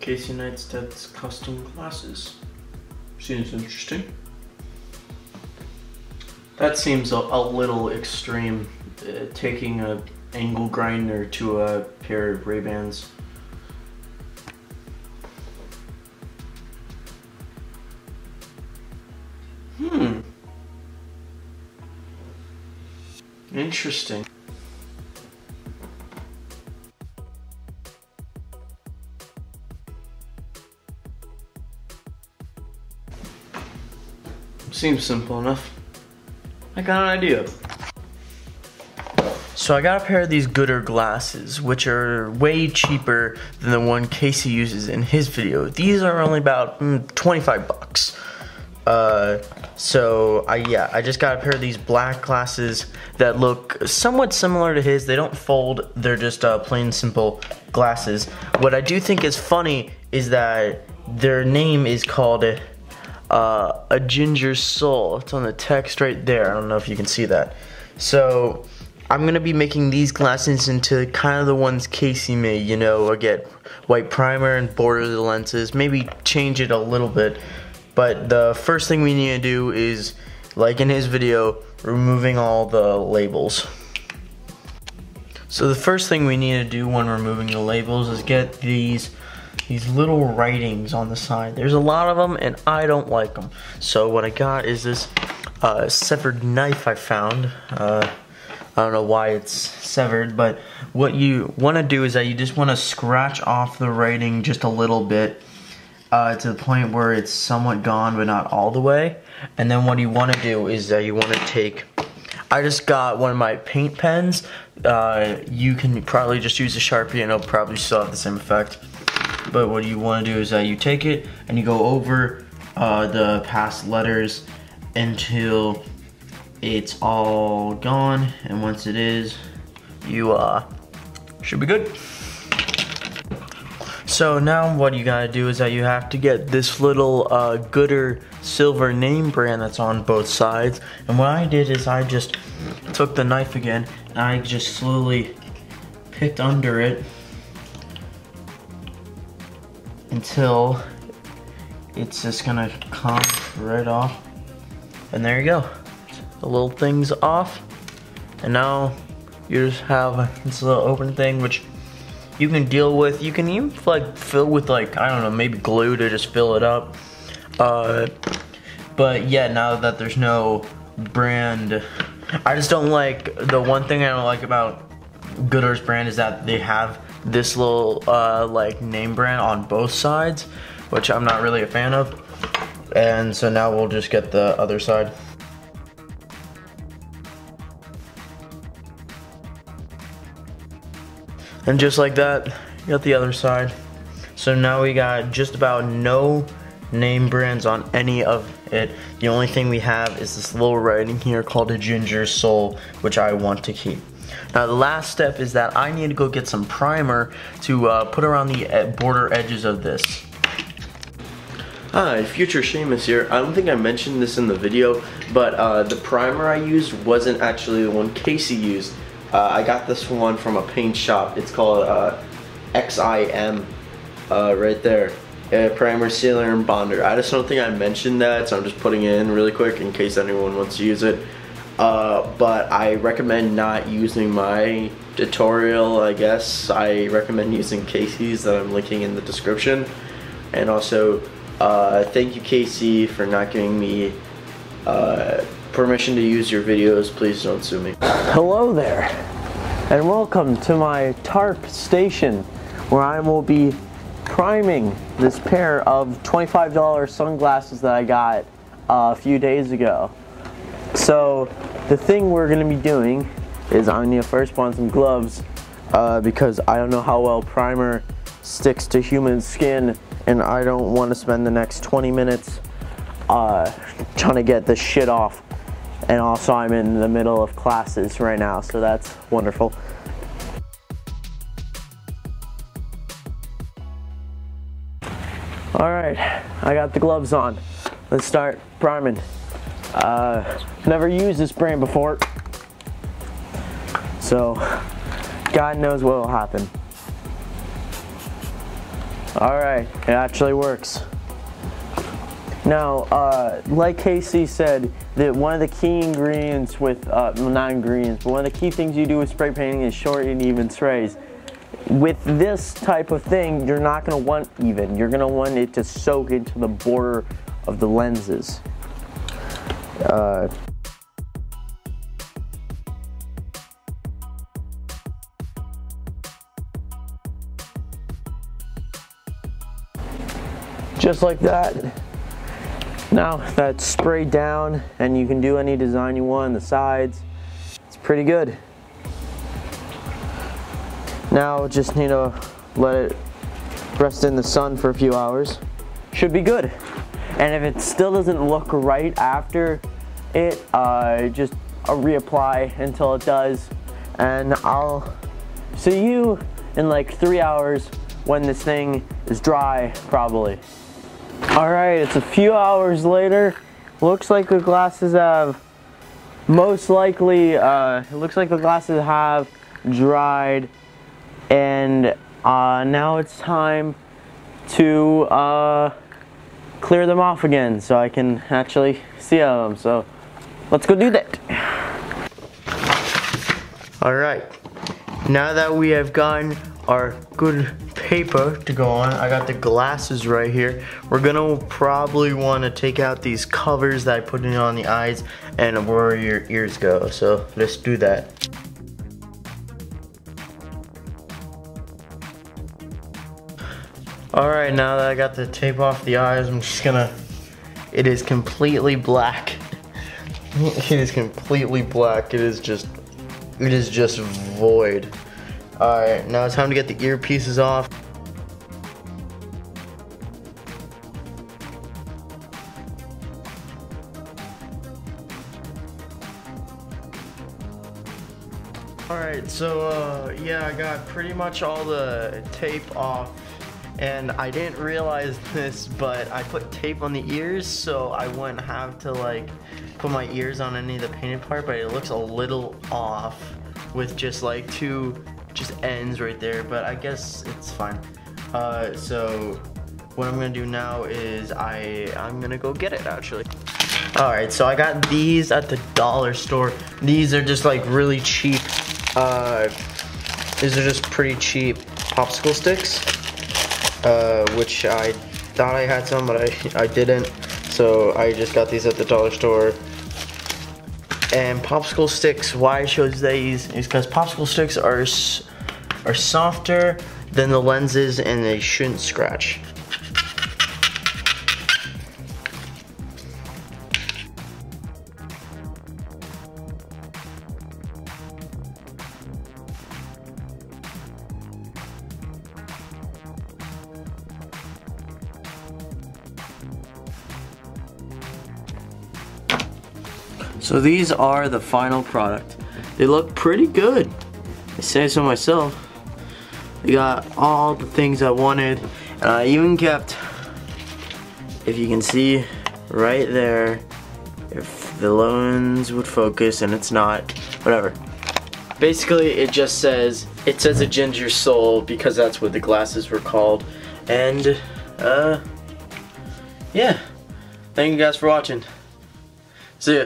Casey Neistat's custom glasses. Seems interesting. That seems a little extreme, taking a angle grinder to a pair of Ray-Bans. Interesting. Seems simple enough. I got an idea. So I got a pair of these Gooder glasses, which are way cheaper than the one Casey uses in his video. These are only about 25 bucks. So I just got a pair of these black glasses that look somewhat similar to his. They don't fold, they're just plain simple glasses. What I do think is funny is that their name is called a ginger soul. It's on the text right there. I don't know if you can see that. So I'm gonna be making these glasses into kind of the ones Casey made, you know, or get white primer and border the lenses, maybe change it a little bit. But the first thing we need to do is, like in his video, removing all the labels. So the first thing we need to do when removing the labels is get these little writings on the side. There's a lot of them and I don't like them. So what I got is this severed knife I found. I don't know why it's severed, but what you want to do is that you just want to scratch off the writing just a little bit to the point where it's somewhat gone but not all the way. And then what you want to do is that you want to take, I just got one of my paint pens. You can probably just use a Sharpie and it'll probably still have the same effect. But what you want to do is that you take it and you go over the past letters until it's all gone, and once it is, you should be good. So now what you gotta do is that you have to get this little Gooder silver name brand that's on both sides. And what I did is I just took the knife again and I just slowly picked under it until it's just gonna come right off. And there you go. The little thing's off. And now you just have this little open thing which you can deal with. You can even like fill with like, I don't know, maybe glue to just fill it up. But yeah, now that there's no brand, I just don't like, the one thing I don't like about Gooder's brand is that they have this little like name brand on both sides, which I'm not really a fan of. And so now we'll just get the other side. And just like that, you got the other side. So now we got just about no name brands on any of it. The only thing we have is this little writing here called a ginger soul, which I want to keep. Now the last step is that I need to go get some primer to put around the border edges of this. Hi, Future Seamus here. I don't think I mentioned this in the video, but the primer I used wasn't actually the one Casey used. I got this one from a paint shop. It's called XIM, right there. Primer, sealer, and bonder. I just don't think I mentioned that, so I'm just putting it in really quick in case anyone wants to use it. But I recommend not using my tutorial, I guess. I recommend using Casey's that I'm linking in the description. And also, thank you Casey for not giving me permission to use your videos. Please don't sue me. Hello there, and welcome to my tarp station where I will be priming this pair of $25 sunglasses that I got a few days ago. So the thing we're going to be doing is I need to first put on some gloves because I don't know how well primer sticks to human skin, and I don't want to spend the next 20 minutes trying to get this shit off. And also I'm in the middle of classes right now, so that's wonderful. Alright, I got the gloves on. Let's start priming. Never used this brand before, so God knows what will happen. Alright, it actually works. Now, like Casey said, that one of the key ingredients with, well, not ingredients, but one of the key things you do with spray painting is short and even sprays. With this type of thing, you're not going to want even. You're going to want it to soak into the border of the lenses. Just like that. Now that's sprayed down and you can do any design you want on the sides. It's pretty good. Now just need to let it rest in the sun for a few hours. Should be good. And if it still doesn't look right after it, just reapply until it does. And I'll see you in like 3 hours when this thing is dry, probably. Alright, it's a few hours later. Looks like the glasses have most likely, it looks like the glasses have dried, and now it's time to clear them off again so I can actually see them. So let's go do that. Alright, now that we have gotten our good paper to go on, I got the glasses right here. We're gonna probably want to take out these covers that I put in on the eyes and where your ears go, so let's do that. Alright, now that I got the tape off the eyes, I'm just gonna, it is completely black. It is completely black. It is just void. Alright, now it's time to get the earpieces off. Alright, so yeah, I got pretty much all the tape off, and I didn't realize this, but I put tape on the ears so I wouldn't have to like put my ears on any of the painted part, but it looks a little off with just like two ends right there, but I guess it's fine. So what I'm gonna do now is I'm gonna go get it actually. Alright, so I got these at the dollar store. These are just like really cheap, these are just pretty cheap popsicle sticks, which I thought I had some, but I didn't. So I just got these at the dollar store. And popsicle sticks, why I chose these is because popsicle sticks are softer than the lenses and they shouldn't scratch. So these are the final product. They look pretty good. I say so myself. They got all the things I wanted, and I even kept, if you can see right there, if the lens would focus and it's not, whatever. Basically it just says, it says a ginger soul because that's what the glasses were called. And yeah, thank you guys for watching. See ya.